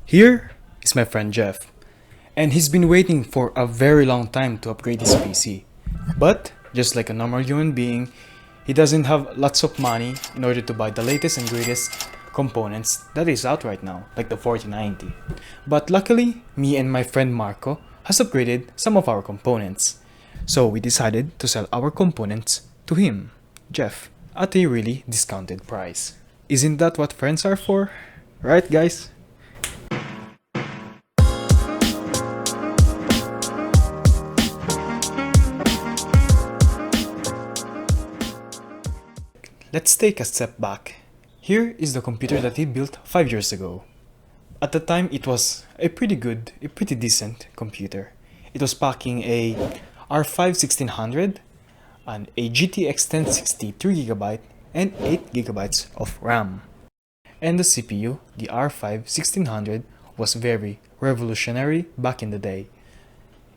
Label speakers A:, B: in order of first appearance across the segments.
A: Here is my friend Jeff, and he's been waiting for a very long time to upgrade his PC. But, just like a normal human being, he doesn't have lots of money in order to buy the latest and greatest components that is out right now, like the 4090. But luckily, me and my friend Marco has upgraded some of our components. So we decided to sell our components to him, Jeff, at a really discounted price. Isn't that what friends are for? Right, guys? Let's take a step back. Here is the computer that he built 5 years ago. At the time, it was a pretty decent computer. It was packing a R5 1600, and a GTX 1060 3GB and 8GB of RAM. And the CPU, the R5 1600, was very revolutionary back in the day.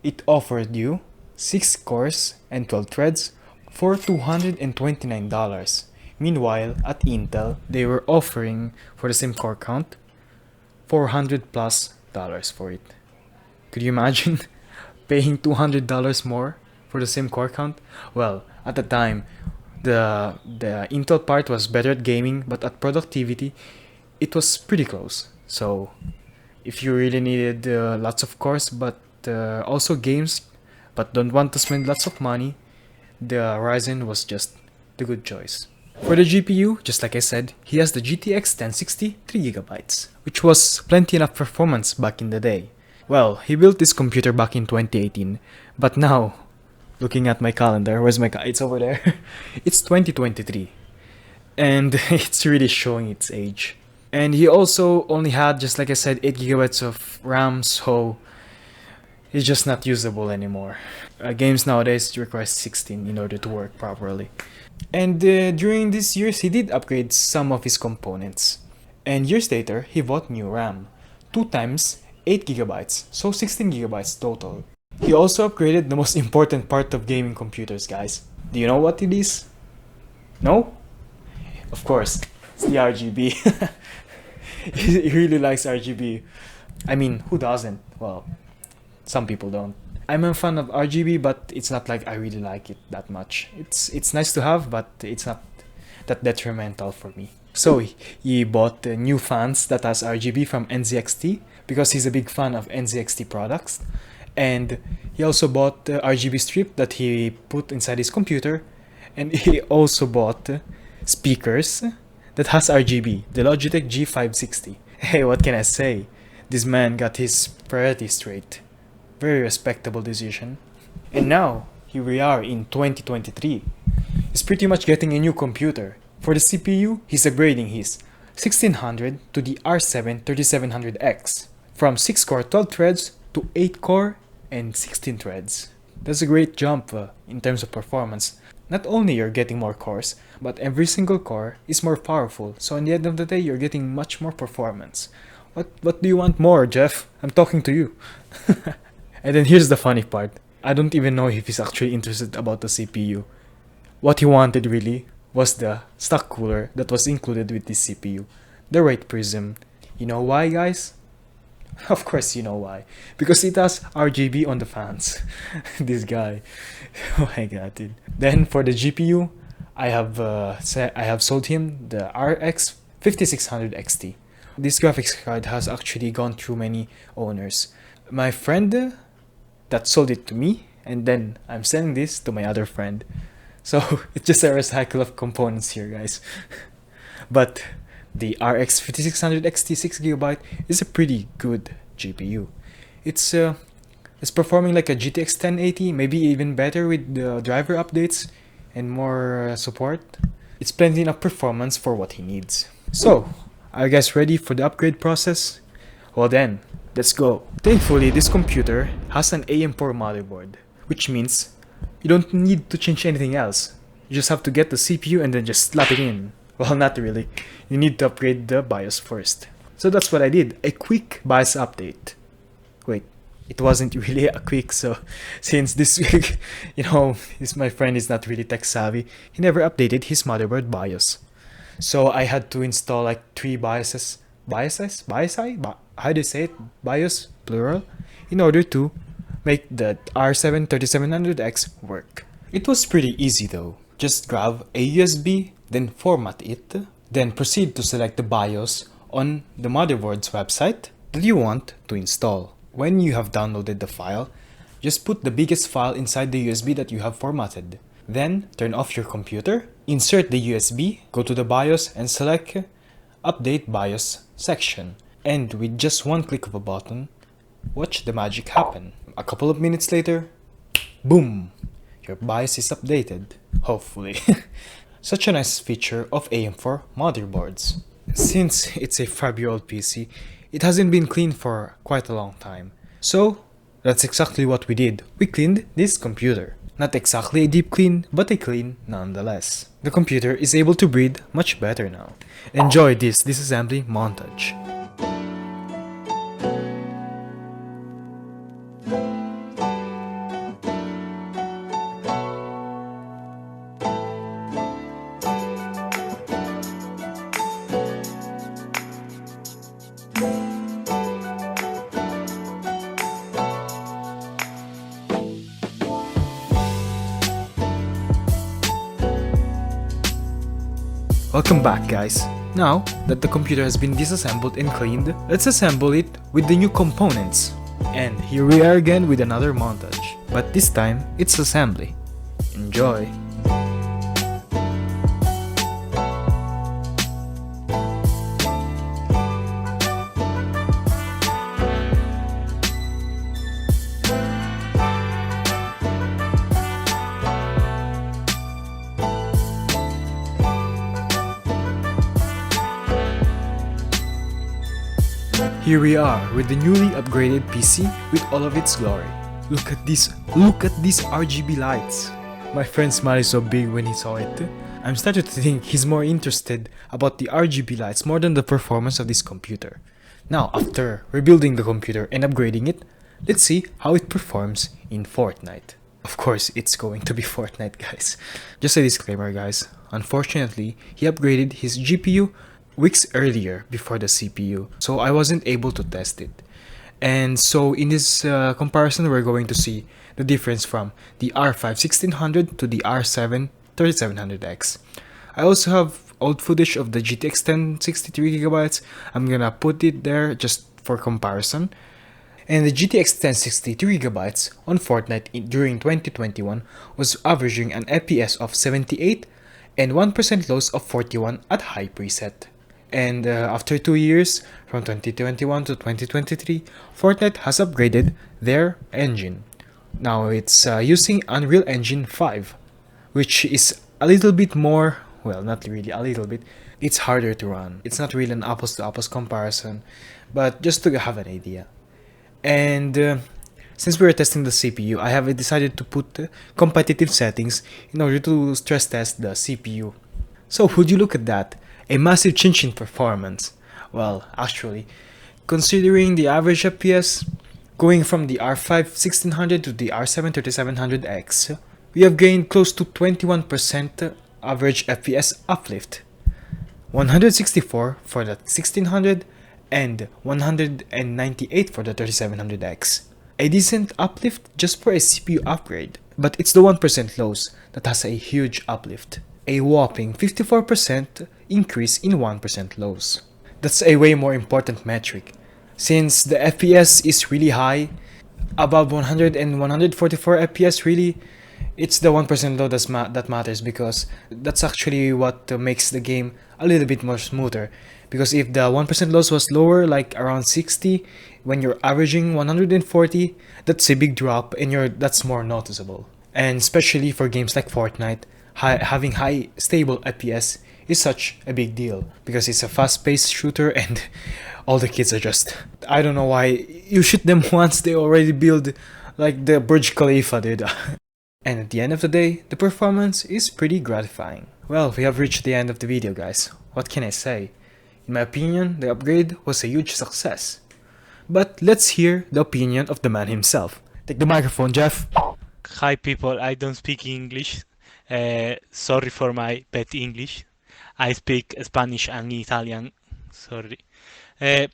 A: It offered you 6 cores and 12 threads for $229. Meanwhile, at Intel, they were offering, for the same core count, $400+ for it. Could you imagine paying $200 more for the same core count? Well, at the time, the Intel part was better at gaming, but at productivity, it was pretty close. So, if you really needed lots of cores, but also games, but don't want to spend lots of money, the Ryzen was just the good choice. For the GPU, just like I said, he has the GTX 1060 3GB, which was plenty enough performance back in the day. Well, he built this computer back in 2018, but now, looking at my calendar, it's over there, it's 2023, and it's really showing its age. And he also only had, just like I said, 8GB of RAM, so it's just not usable anymore. Games nowadays require 16 in order to work properly. And during these years, he did upgrade some of his components. And years later, he bought new RAM. 2 times 8GB, so 16GB total. He also upgraded the most important part of gaming computers, guys. Do you know what it is? No? Of course, it's the RGB. He really likes RGB. I mean, who doesn't? Well, some people don't. I'm a fan of RGB, but it's not like I really like it that much. It's nice to have, but it's not that detrimental for me. So he bought new fans that has RGB from NZXT because he's a big fan of NZXT products. And he also bought the RGB strip that he put inside his computer. And he also bought speakers that has RGB, the Logitech G560. Hey, what can I say? This man got his priorities straight. Very respectable decision. And now, here we are in 2023. He's pretty much getting a new computer. For the CPU, he's upgrading his 1600 to the R7 3700X. From 6 core 12 threads to 8 core and 16 threads. That's a great jump in terms of performance. Not only you're getting more cores, but every single core is more powerful. So in the end of the day, you're getting much more performance. What do you want more, Jeff? I'm talking to you. And then here's the funny part. I don't even know if he's actually interested about the CPU. What he wanted really was the stock cooler that was included with this CPU. The Wraith Prism. You know why, guys? Of course you know why. Because it has RGB on the fans. This guy. Oh my god, dude. Then for the GPU, I have sold him the RX 5600 XT. This graphics card has actually gone through many owners. My friend that sold it to me, and then I'm selling this to my other friend. So it's just a recycle of components here, guys. But the RX 5600 XT 6GB is a pretty good GPU. It's performing like a GTX 1080, maybe even better with the driver updates and more support. It's plenty enough performance for what he needs. So, are you guys ready for the upgrade process? Well then, let's go. Thankfully, this computer has an AM4 motherboard, which means you don't need to change anything else. You just have to get the CPU and then just slap it in. Well, not really. You need to upgrade the BIOS first. So that's what I did, a quick BIOS update. Wait, it wasn't really a quick, so since this week, my friend is not really tech savvy, he never updated his motherboard BIOS. So I had to install like 3 BIOSes how do you say it? BIOS, plural, in order to make the R7 3700X work. It was pretty easy though. Just grab a USB, then format it, then proceed to select the BIOS on the motherboard's website that you want to install. When you have downloaded the file, just put the biggest file inside the USB that you have formatted. Then turn off your computer, insert the USB, go to the BIOS and select Update BIOS section. And with just one click of a button, watch the magic happen. A couple of minutes later, boom! Your BIOS is updated, hopefully. Such a nice feature of AM4 motherboards. Since it's a 5-year-old PC, it hasn't been cleaned for quite a long time. So, that's exactly what we did. We cleaned this computer. Not exactly a deep clean, but a clean nonetheless. The computer is able to breathe much better now. Enjoy this disassembly montage. Welcome back, guys. Now that the computer has been disassembled and cleaned, let's assemble it with the new components. And here we are again with another montage, but this time it's assembly. Enjoy! Here we are with the newly upgraded PC with all of its glory. Look at these RGB lights. My friend's smile is so big when he saw it. I'm starting to think he's more interested about the RGB lights more than the performance of this computer. Now, after rebuilding the computer and upgrading it, let's see how it performs in Fortnite. Of course, it's going to be Fortnite, guys. Just a disclaimer, guys. Unfortunately, he upgraded his GPU weeks earlier before the CPU, so I wasn't able to test it. And so in this comparison, we're going to see the difference from the R5 1600 to the R7 3700X. I also have old footage of the GTX 1063GB. I'm gonna put it there just for comparison. And the GTX 1063GB on Fortnite during 2021 was averaging an FPS of 78 and 1% loss of 41 at high preset. And after 2 years, from 2021 to 2023, Fortnite has upgraded their engine. Now it's using Unreal Engine 5, which is a little bit more, well, not really a little bit, it's harder to run. It's not really an apples to apples comparison, but just to have an idea. And since we're testing the CPU, I have decided to put competitive settings in order to stress test the CPU. So would you look at that? A massive change in performance. Well, actually, considering the average FPS, going from the R5 1600 to the R7 3700X, we have gained close to 21% average FPS uplift. 164 for the 1600 and 198 for the 3700X. A decent uplift just for a CPU upgrade, but it's the 1% loss that has a huge uplift. A whopping 54% increase in 1% loss. That's a way more important metric, since the FPS is really high, above 100 and 144 FPS really, it's the 1% low that matters, because that's actually what makes the game a little bit more smoother. Because if the 1% loss was lower, like around 60, when you're averaging 140, that's a big drop and that's more noticeable. And especially for games like Fortnite, having high stable FPS is such a big deal, because it's a fast-paced shooter and all the kids are just, I don't know why, you shoot them once they already build like the Burj Khalifa, dude. And at the end of the day, the performance is pretty gratifying. Well, we have reached the end of the video, guys. What can I say? In my opinion, the upgrade was a huge success. But let's hear the opinion of the man himself. Take the microphone, Jeff.
B: Hi people, I don't speak English. Sorry for my bad English. I speak Spanish and Italian. Sorry. Uh,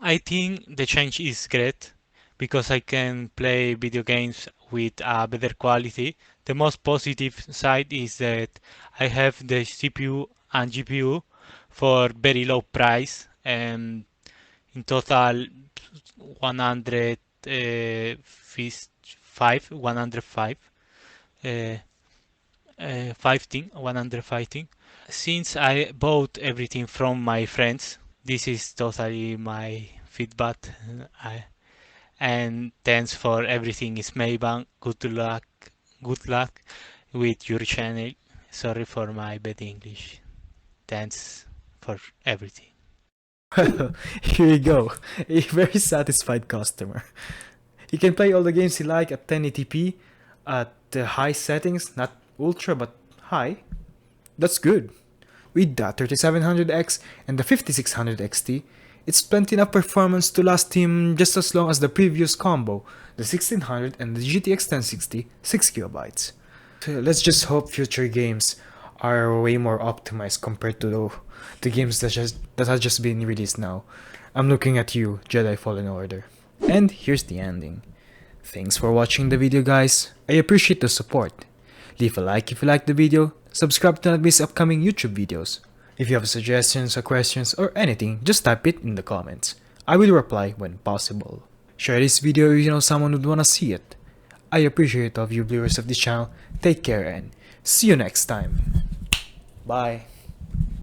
B: I think the change is great because I can play video games with a better quality. The most positive side is that I have the CPU and GPU for very low price, and in total 105, 105. Since I bought everything from my friends, this is totally my feedback. I, and thanks for everything is Maybank. Good luck with your channel. Sorry for my bad English. Thanks for everything.
A: Well, here you go. A very satisfied customer. He can play all the games he like at 1080p at the high settings, not ultra but high. That's good. With the 3700X and the 5600 XT, it's plenty enough performance to last him just as long as the previous combo, the 1600 and the GTX 1060 6GB. Let's just hope future games are way more optimized compared to the games that have just been released now. I'm looking at you, Jedi Fallen Order. And here's the ending. Thanks for watching the video, guys. I appreciate the support. Leave a like if you liked the video, subscribe to not miss upcoming YouTube videos. If you have suggestions or questions or anything, just type it in the comments. I will reply when possible. Share this video if you know someone would wanna see it. I appreciate all of you viewers of this channel. Take care and see you next time. Bye.